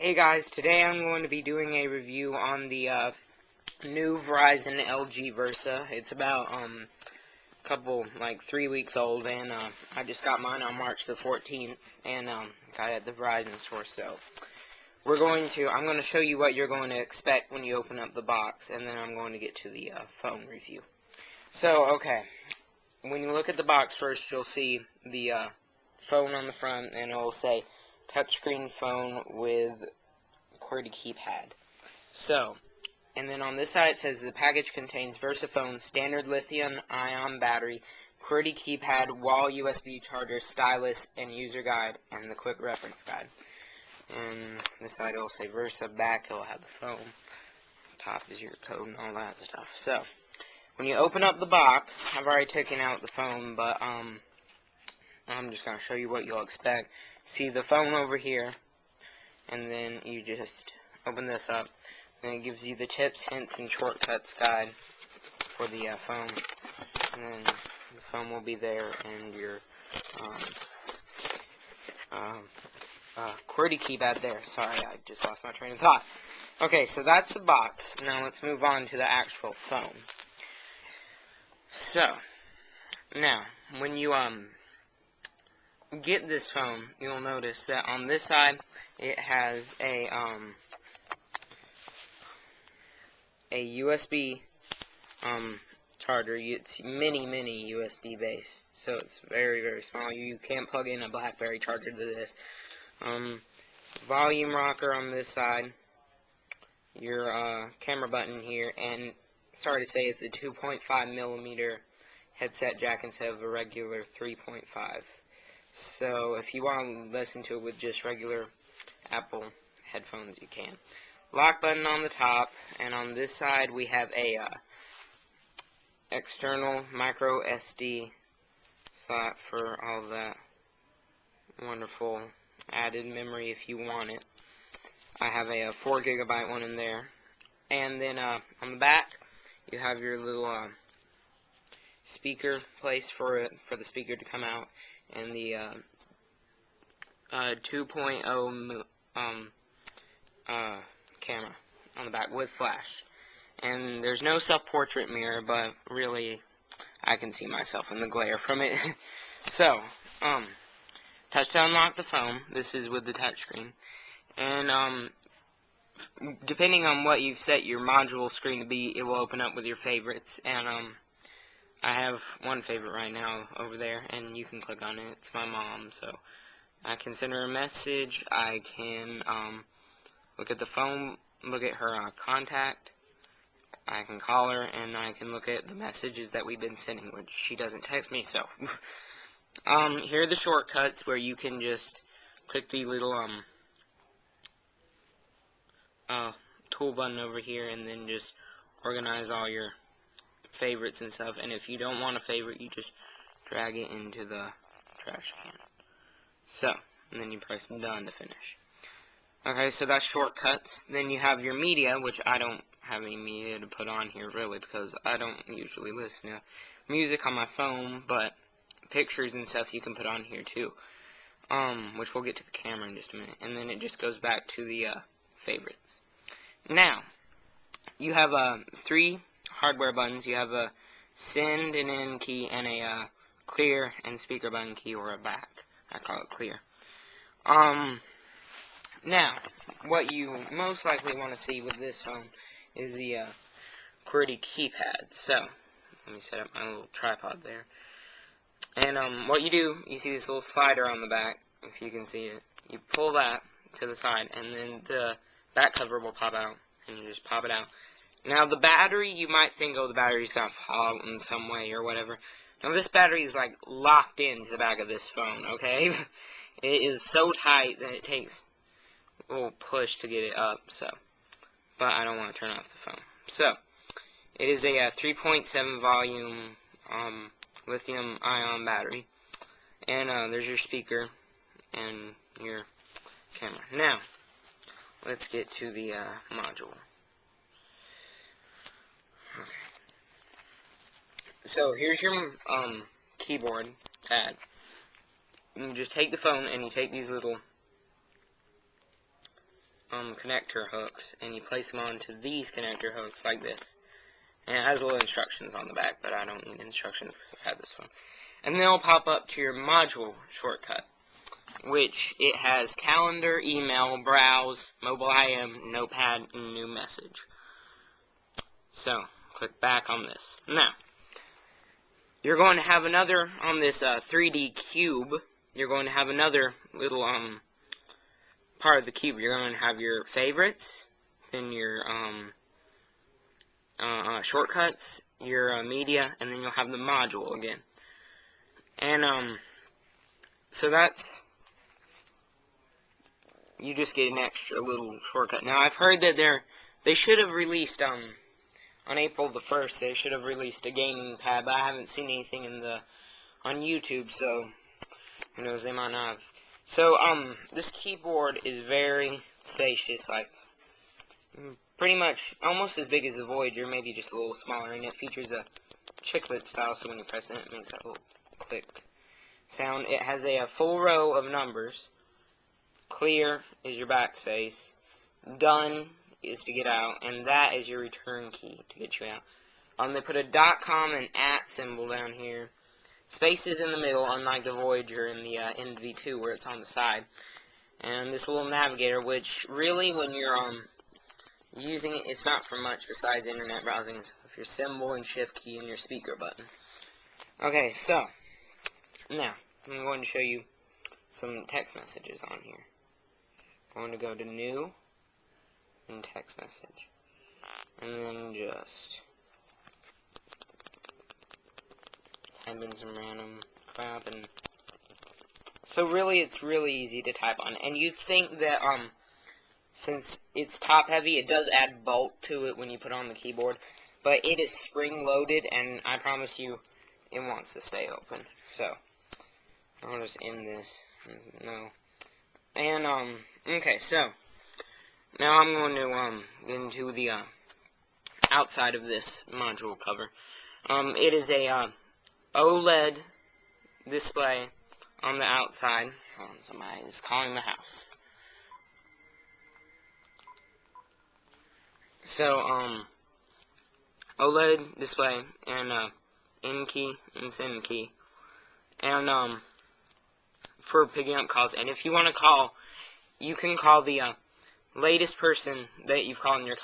Hey guys, today I'm going to be doing a review on the new Verizon LG Versa. It's about like 3 weeks old, and I just got mine on March the 14th, and got it at the Verizon store. So I'm going to show you what you're going to expect when you open up the box, and then I'm going to get to the phone review. So okay, when you look at the box first, you'll see the phone on the front, and it will say touchscreen phone with QWERTY keypad. So, and then on this side it says the package contains VersaPhone, standard lithium-ion battery, QWERTY keypad, wall USB charger, stylus, and user guide, and the quick reference guide. And this side it will say Versa, back it will have the phone, top is your code and all that stuff. So, when you open up the box, I've already taken out the phone, but I'm just going to show you what you'll expect. See the phone over here, and then you just open this up, and it gives you the tips, hints, and shortcuts guide for the phone. And then the phone will be there, and your QWERTY keypad there. Sorry, I just lost my train of thought. Okay, so that's the box. Now let's move on to the actual phone. So, now, when you get this phone, you'll notice that on this side it has a USB charger. It's mini USB base, so it's very small. You can't plug in a BlackBerry charger to this. Volume rocker on this side, your camera button here, and sorry to say it's a 2.5mm headset jack instead of a regular 3.5. So if you want to listen to it with just regular Apple headphones, you can. Lock button on the top, and on this side we have a external micro SD slot for all that wonderful added memory if you want it. I have a 4GB one in there. And then on the back you have your little speaker place for the speaker to come out, and the 2.0 camera on the back with flash. And there's no self-portrait mirror, but really I can see myself in the glare from it. So, touch to unlock the phone. This is with the touchscreen. And depending on what you've set your module screen to be, it will open up with your favorites. And I have one favorite right now over there, and you can click on it. It's my mom, so I can send her a message. I can look at the phone, look at her contact. I can call her, and I can look at the messages that we've been sending, which she doesn't text me, so. Here are the shortcuts where you can just click the little tool button over here, and then just organize all your favorites and stuff. And if you don't want a favorite, you just drag it into the trash can. So, and then you press done to finish. Okay, so that's shortcuts. Then you have your media, which I don't have any media to put on here really, because I don't usually listen to music on my phone, but pictures and stuff you can put on here too, which we'll get to the camera in just a minute. And then it just goes back to the favorites. Now you have 3 hardware buttons. You have a send and end key, and a clear and speaker button key, or a back. I call it clear. Now, what you most likely want to see with this phone is the QWERTY keypad. So, let me set up my little tripod there. And what you do, you see this little slider on the back, if you can see it. You pull that to the side, and then the back cover will pop out, and you just pop it out. Now, the battery, you might think, oh, the battery's got to fall out in some way or whatever. Now, this battery is, like, locked into the back of this phone, okay? It is so tight that it takes a little push to get it up, so. But I don't want to turn off the phone. So, it is a 3.7 volume lithium-ion battery. And there's your speaker and your camera. Now, let's get to the module. Okay. So here's your keyboard pad. You just take the phone and you take these little connector hooks, and you place them onto these connector hooks like this. And it has little instructions on the back, but I don't need instructions because I've had this one. And they'll pop up to your module shortcut, which it has calendar, email, browse, mobile IM, notepad, and new message. So, click back on this. Now, you're going to have another, on this 3D cube, you're going to have another little part of the cube. You're going to have your favorites, then your shortcuts, your media, and then you'll have the module again. And so that's, you just get an extra little shortcut. Now I've heard that they should have released on April the 1st. They should have released a gaming pad, but I haven't seen anything on YouTube, so who knows, they might not have. So this keyboard is very spacious, like pretty much almost as big as the Voyager, maybe just a little smaller, and it features a chiclet style, so when you press it, it makes that little click sound. It has a full row of numbers. Clear is your backspace. Done is to get out, and that is your return key to get you out. They put a .com and @ symbol down here. Space is in the middle, unlike the Voyager and the NV2 where it's on the side. And this little navigator, which really when you're using it, it's not for much besides internet browsing and stuff. Your symbol and shift key and your speaker button. Okay, so now I'm going to show you some text messages on here. I'm going to go to New and Text Message, and then just type in some random crap. And so really, it's really easy to type on. And you'd think that since it's top heavy, it does add bulk to it when you put it on the keyboard, but it is spring loaded, and I promise you it wants to stay open. So I'll just end this. No. And okay, so now I'm going to get into the outside of this module cover. It is a OLED display on the outside. Hold on, somebody is calling the house. So OLED display and in key and send key, and for picking up calls. And if you want to call, you can call the latest person that you've called in your